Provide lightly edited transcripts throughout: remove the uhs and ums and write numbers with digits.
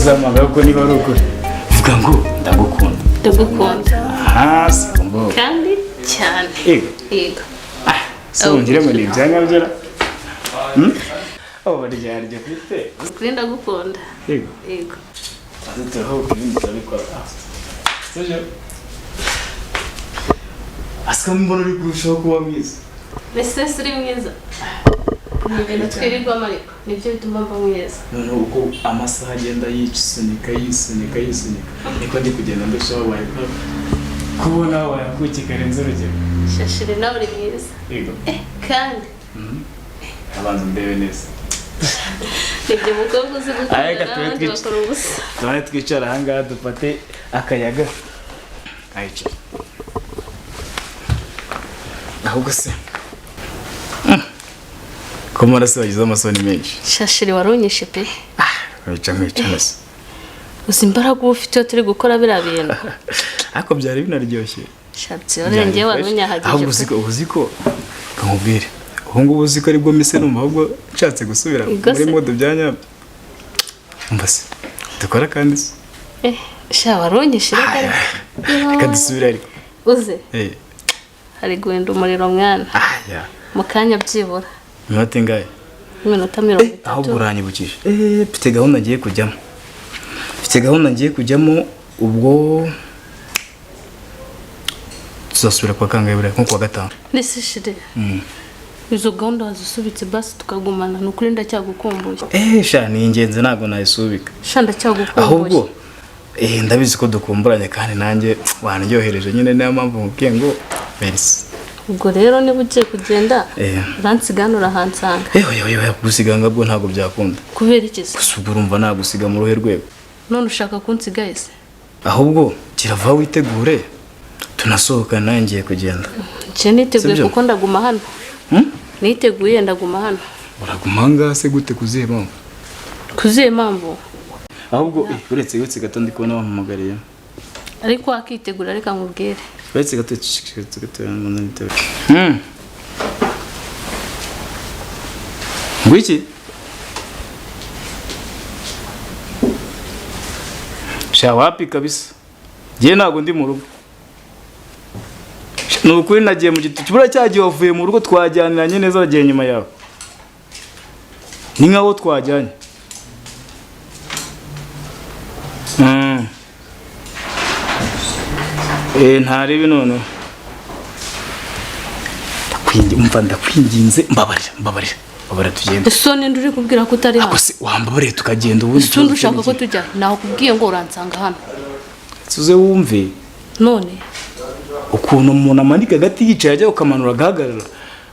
uzamanga kuko niba ari ukuri vuga ngo ndagukunda. Ndagukunda. Hasi mbo. Kandi cyane. Yego. So ngire ngo ni byanyabyo. Oh bari yaryo kwite. Kuri ndagukunda. Yego. Yego. Aziteraho kubindi zabikora. Sije. Mbona uri kurushaho kuba mwiza. Mbese uri mwiza. Ni ibintu twirirwamo ariko nibyo bituma mba mwiza. None uko amasaha agenda yisunika niko ndi kugenda ndushaho wabaye kubona wayakuki karenze urugero. Shashire nawe uri mwiza. Yego. Kandi abanza ndebe neza. Nibyo umukobwa uzi gukora tuba twicara ahangaha dufate akayaga. Ayicara. Ahubwo se ko marase bagize amasoni menshi. Shashire warunyishe pe. Wicara se. Uzi imbaraga ufite turi gukora bira bintu. Ako byari binaryoshye. Shatse orenge warunyahagije. Ahubwo uziko kamubwire. Ubungu uziko aribwo mise numva ahubwo nshatse gusubira muri mode byanya. Mbase dukora kandi se. Sha warunyishe reka dusubira ariko. Uze. Hari guhenda umuriro mwana. Mukanya byibura. Minota ingahe? Minota 30. Ahubwo uranyibukije. Mfite gahunda ngiye kujyamo. Ubwo tuzasubira kwa CANGA nko kwa gatanu. Nese shide. Izo gahunda wazisubitse basi tukagumana nukuri ndacyagukumbuye. Sha ni ingenzi ntago nayisubika. Sha ndacyagukumbuye. Ahubwo ndabizi ko dukumburanye kandi nanjye wanryohereje nyine niyo mpamvu mubwiye ngo merci. Ubwo rero niba ugiye kugenda uransiganura hansanga. Gusiganga bwo ntago byakunda. Kubera iki se? Gusa urumva nagusiga mu ruhe rwego. None ushaka kunsiga ese? Ahubwo kirava witegure tunasohoka nangiye kugenda. Je niteguye kuko ndaguma hano. Niteguye ndaguma hano. Uraguma ngase gute kuzihe mpamvu? Kuzihe mpamvu? Ahubwo uretse gato ndi kubona wampamagariye. Ariko akitegura reka nkubwire. Uretse gato Ngwiki? Sha wapi kabisa. Je ntago ndi mu rugo. Nukuri nagiye mu giti kibura cyagiye wavuye mu rugo twajyaniranye neza bagiye nyuma yawe. Ni nkaho twajyanye. Ntarebe none. Ndakwinginze mbabarira tugende. Sone nduri kubwira ko utari hano. Akose wambabare tukagenda ubundi. Sundu ushaka ko tujya naho kubwiye ngo uransanga hano. Tuze wumve. None ukuntu umuntu amanika gati yicaye ajya ukamanura gahagarara.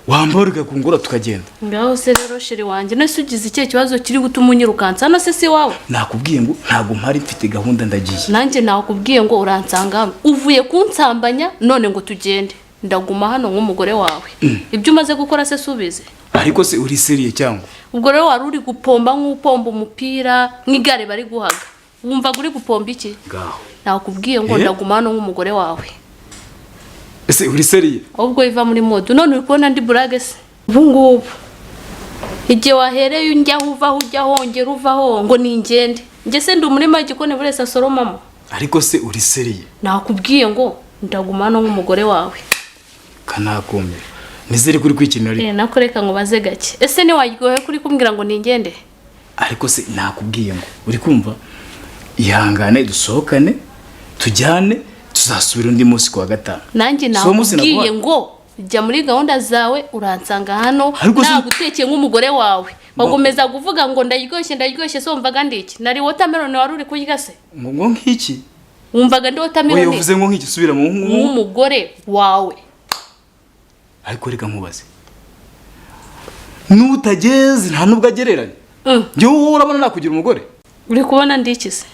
Wambabare kungura tukagenda. Ngaho se rero sheri wanje nese ugize icyo kibazo kiri gutuma unyirukansa hano se si wawe. Nakubwiye ngo ntago mpari mfite gahunda ndagiye. Nanjye naho kubwiye ngo uransanga hano. Uvuye kunsambanya none ngo tugende. Ndaguma hano nk'umugore wawe. Ibyo umaze gukora se subize. Ariko se uri seriye cyangwa? Ubwo rero wari uri gupomba nk'upomba umupira nk'igare bari guhaga. Wumva guri gupomba iki? Ngaho. Nakubwiye ngo ndaguma hano nk'umugore wawe. Ese uri seriye? Ubwo iva muri mode none uri kubona ndi burage se. Ubungubu igihe wahereye unjya uva ujya hongera uvaho ngo ningende. Nge se ndi umurima igikone burese asoromamo. Ariko se uri seriye? Nakubwiye ngo ndaguma hano nk'umugore wawe. Kanakumye. Nizere kuri kwikinira ariko. Nakoreka ngo baze gake. Ese ni wajyohe kuri kumbwira ngo ningende? Ariko se nakubwiye ngo uri kumva ihangane dusohokane tujyane tuzasubira undi munsi kwa gatanu. Nanjye nakubwiye ngo jya muri gahunda zawe uransanga hano nagutekeye nk'umugore wawe. Bagomeza kuvuga ngo ndaryoshye so mvaga ndiki. Nari watermelon wari uri kurya se? Ngo nk'iki? Wumvaga ndi watermelon. Oya uvuze ngo nk'iki subira mu nk'umugore wawe. Ariko reka nkubaze. Nutageze nta nubwo agereranye. Njye urabona nakugira umugore? Uri kubona ndiki se?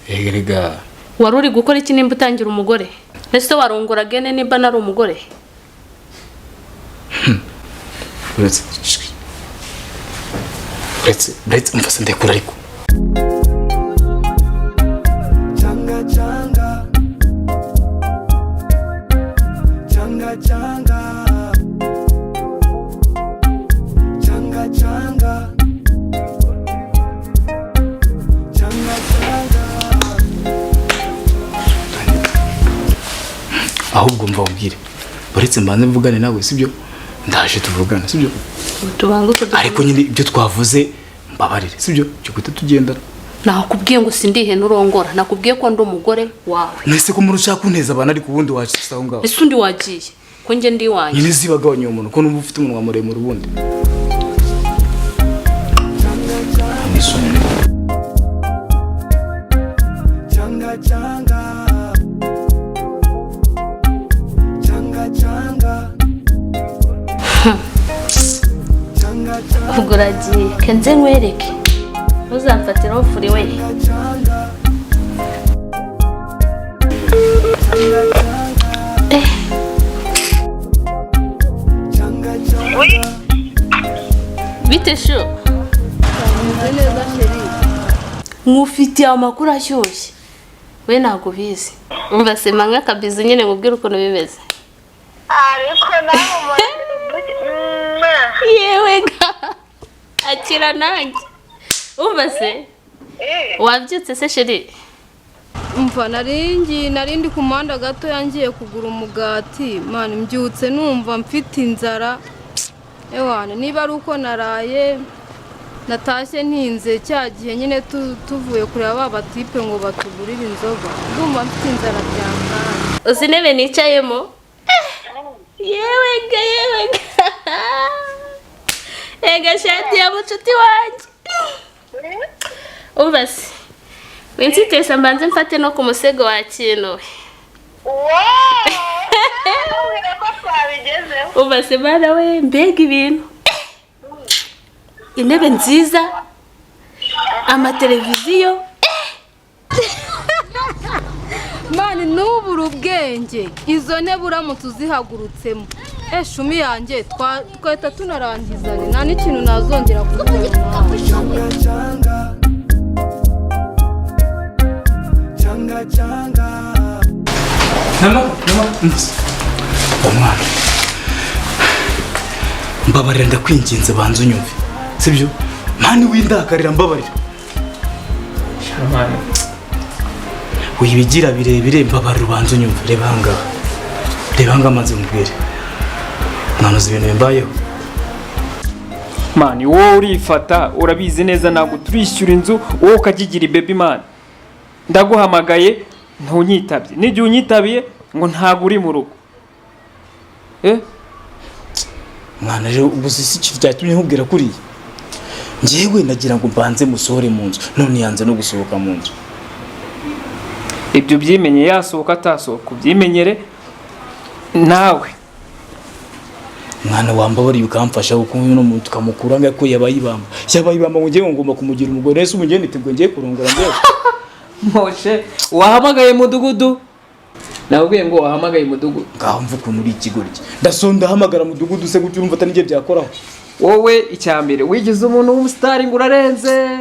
Erega. Wari uri gukora iki nimba utangira umugore? Ese warongora gene nimba nari umugore? Let's umfase ndekura ariko. ahubwo mva ubwire baretse mbanze mvugane nawe sibyo ndaje tuvugana sibyo tubanguke ariko nyine ibyo twavuze mbabarire sibyo cyo guta tugenda nakubwiye ngo sindihe nurongora nakubwiye ko ndi umugore wawe nese ko murusha kunteza abana ariko ubundi wacisa aho ngaho ese undi wagiye ko nge ndi wanjye nyine zibagabanya umuntu ko numva ufite umunwa muremure ubundi ubwo uragiye kenze nkwereke uzamfatiraho furi we bite sho nkufitiye amakuru ashyushye we ntabwo bizi umva sema nk'akabizi nyine ngubwire ukuntu bimeze ariko nawe yewe ga akira nanjye umva se wabyutse se sheri umva narindi ku muhanda gato yangiye kugura umugati mani mbyutse numva mfite inzara ewana niba ari uko naraye natashye ntinze cya gihe nyine tuvuye kureba ba batipe ngo batugurire inzoga ndumva mfite inzara byangana uzi intebe nicayemo yewe ga ega shati ya mucuti wanjye umva se winsitesa mbanze mfate no ku musego wa kintu umva se bana we mbega ibintu intebe nziza amateleviziyo mani n'ubura ubwenge izo ntebe uramutse uzihagurutsemo shumi yanjye twahita tunarangizanye nta n'ikintu nazongera kuvuga umwana mbabarira ndakwinginze banza unyumve sibyo mani windakarira mbabarira wibigira birebire mbabarira ubanza unyumve reba ahangaha maze mubwire ntanuzi ibintu bimbayeho mani wowe urifata urabizi neza ntabwo turishyura inzu wowe ukagigira baby mani ndaguhamagaye ntunyitabye n'igihe unyitabiye ngo ntabwo uri mu rugo mwana rero ubuze si ikintu cyatumye nkubwira kuriya njyewe nagira ngo mbanze musohore mu nzu none yanze no gusohoka mu nzu ibyo byimenye yasohoka atasohoka ubyimenyere nawe mwana wambabariye ukamfasha ukuntu no muntu tukamukura ngako yabayibamba ngo ngiye ngomba kumugira umugore ese umugeni nitebwe ngiye kurongora ngiye Moshe wahamagaye mudugudu nabwiye ngo wahamagaye mudugudu ngaho mvuka muri ikigoryi ndasonda hamagara mudugudu se gutyo urumva atari ngiye byakoraho wowe icyambere wigize umuntu w'umusitari ngo urarenze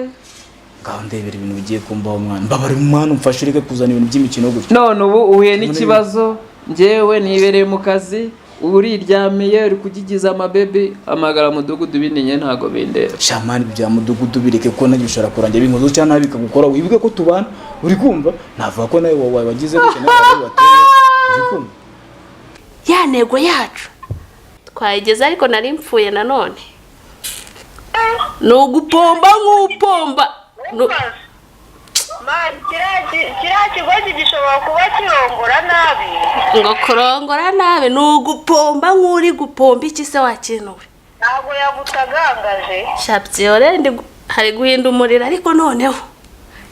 ngaho ndebera ibintu bigiye kumbaho mwana mbabare umwana umfashe ureke kuzana ibintu by'imikino gutyo none ubu uhuye n'ikibazo njyewe nibereye mu kazi uriryamiye uri kugigiza amabebe amagara mudugudu binenye ntago bindera shamani bya mudugudu bireke ko najye ushara kurangira binkozo cyane nabika gukora wibuke ko tubana uri kumva navuga ko nawe wabagize gutyo nawe wateye uri kumva ya ntego yacu twayigeze ariko nari mpfuye nanone ni ugupomba nk'upomba kiriya kigozi gishobora kuba kirongora nabi ngo kurongora nabi ni ugupomba nk'uri gupomba iki se wakinuwe ntabwo yagutagangaje shabye hari guhinda umuriro ariko noneho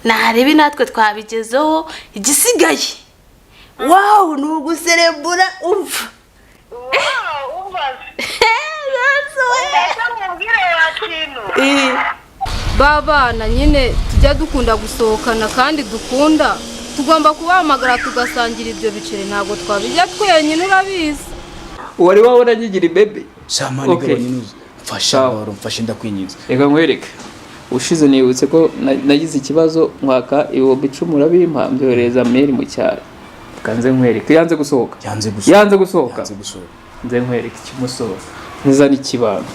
ntarebe natwe twabigezeho igisigaye wawu ni uguserebura umva babana nyine tujya dukunda gusohokana kandi dukunda tugomba kubahamagara tugasangira ibyo biceri ntabwo twabijya twenyine urabizi wari wabona nyigira bebe shamani gabanya inuze mfashe ndakwinyiza reka nkwereke ushize nibutse ko nagize ikibazo mwaka ibihumbi 10 urabimpa mbyohereza mail mu cyaro kanze nkwereke yanze gusohoka nze nkwereke ikimusohoka nzana ikibando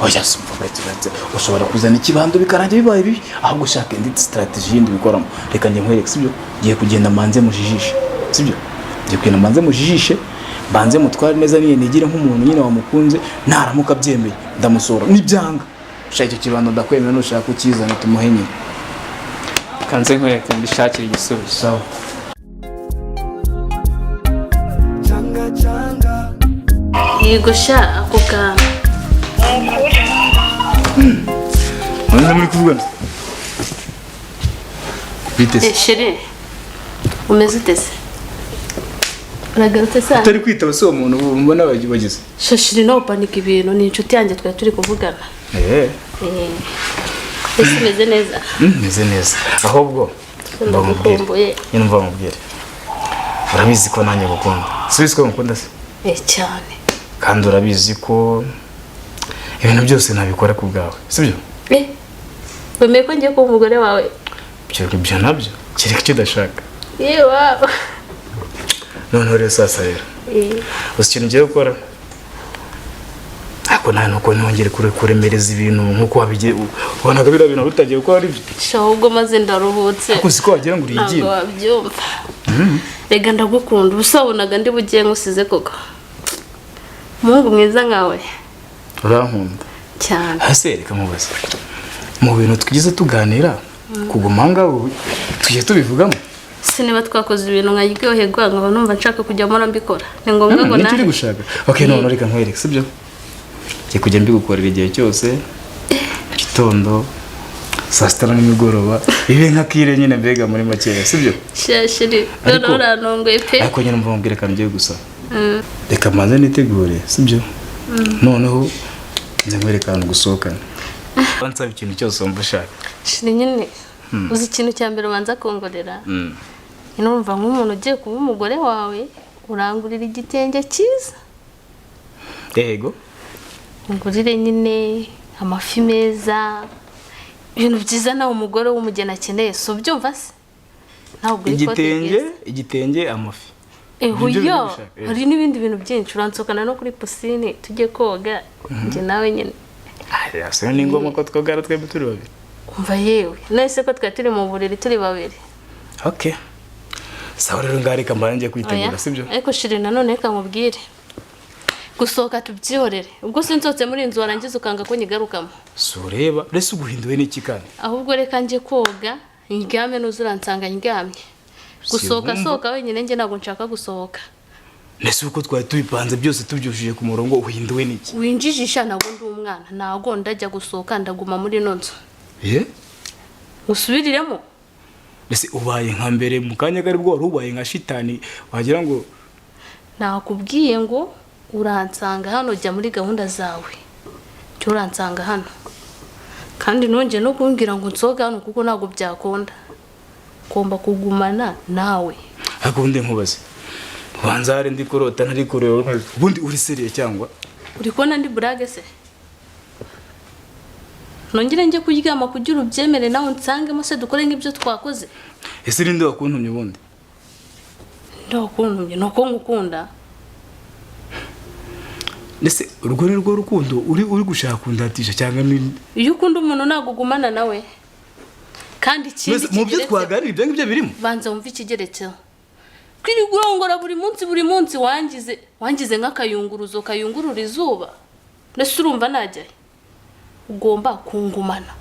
oya simba baturetse ushobora kuzana ikibando bikarangira bibaye bibi ahubwo ushaka indi strategy yindi bikoramo reka njye nkwereke sibyo giye kugenda manze mujijisha sibyo ngiye kwina mbanze mujijishe banze mutware neza niye nigire nk'umuntu nyine wamukunze naramuka byemeye ndamusora nibyanga shaka icyo kibando ndakwemera nushaka ukizana tumuhe nyine kanze nkwereke mbishakire igisubizo sawa yego sha ako kantu mwana muri kuvugana bitese sheri umeze utese uragarutse sana utari kwitaba si uwo muntu mbona bagize shashiri no panika ibintu ni inshuti yanjye twari turi kuvugana ese umeze neza meze neza ahubwo ndagukumbuye nyine mva mubwire urabizi ko nanjye gukunda subize ko mukunda se cyane kandi urabizi ko ibintu byose nabikora ku bwawe sibyo wemeye ko ngiye kuba umugore wawe ibyo nabyo kereka icyo udashaka yewe noneho rero sasa rero uzi ikintu ugiye gukora ariko nta nuko ntongere kuremereza ibintu nk'uko wabigiye ubonaga biriya bintu utagiye gukora ari byo ahubwo maze ndaruhutse ariko uzi ko wagira ngo uriyigiye ntabwo wabyumva rega ndagukunda ubusa wabonaga ndi bugiye nkusize koko umuhungu mwiza nkawe urankunda cyane hasi reka mubaze mu bintu twigize tuganira kuguma ngaho tugiye tubivugamo si niba twakoze ibintu nkaryoherwa nkaba numva nshaka kujya mpora mbikora ni ngombwa ngo nawe uri gushaka okay none reka nkwereke sibyo ngiye kujya mbigukorera igihe cyose gitondo saa sita nimugoroba ibe nk'akire nyine mbega muri makeya sibyo shashiri none uranongoye pe ariko nyine mva mubwire kandi ngiye gusa reka mbanze nitegure sibyo noneho nze nkwereka ahantu gusohokana bansaba ikintu cyose wumva ushaka shiri nyine uzi ikintu cya mbere ubanza kongorera numva nk'umuntu ugiye kuba umugore wawe urangurira igitenge cyiza yego ungurire nyine amafi meza ibintu byiza nawe umugore w'umugeni akeneye si ubyumva se ntabwo igitenge amafi huyo hari n'ibindi bintu byinshi uransohokana no kuri pisine tujye koga njye nawe nyine asa ni ngombwa ko twogara twebwe turi babiri umva yewe nese ko twari turi mu buriri turi babiri okay sawa rero ngareka mbana ngiye kwitegura sibyo ariko shiri nanone reka nkubwire gusohoka tubyihorere ubwo sinzotse muri inzu warangiza ukanga ko nyigarukamo sureba rese uguhinduwe n'iki kandi ahubwo reka nje koga ndyame n'uzuransanga ndyamye gusohoka sohoka wenyine njye ntabwo nshaka gusohoka nese uko twari tubipanze byose tubyujije ku murongo uhinduwe n'iki winjijisha ntabwo ndi umwana ntabwo ndajya gusohoka ndaguma muri ino nzu usubiriremo ese ubaye nka mbere mu kanya kari bwo wari ubaye nka shitani wagira ngo nakubwiye ngo uransanga hano jya muri gahunda zawe cyo uransanga hano kandi nongeye no kumbwira ngo nsoga hano kuko ntabwo byakunda komba kugumana nawe ariko ubundi nkubaze ubanza hari ndi kurota ntari kureba ubundi uri seriye cyangwa uri kubona ndi burage se nongere njye kuryama kugira ubyemere nawe nsangemo se dukore nk'ibyo twakoze ese ninde wakuntumye ubundi ndakuntumye nuko ngukunda ese urwo ni rwo rukundo uri gushaka kundatisha cyangwa iyo ukunda umuntu ntabwo ugumana nawe kandi ikindi mu byo twaganira ibyo ngibyo birimo banza wumve ikigeretseho kwiri gurongora buri munsi wangize nk'akayunguruzo kayungurura izuba ndetse urumva najyayo ugomba kungumana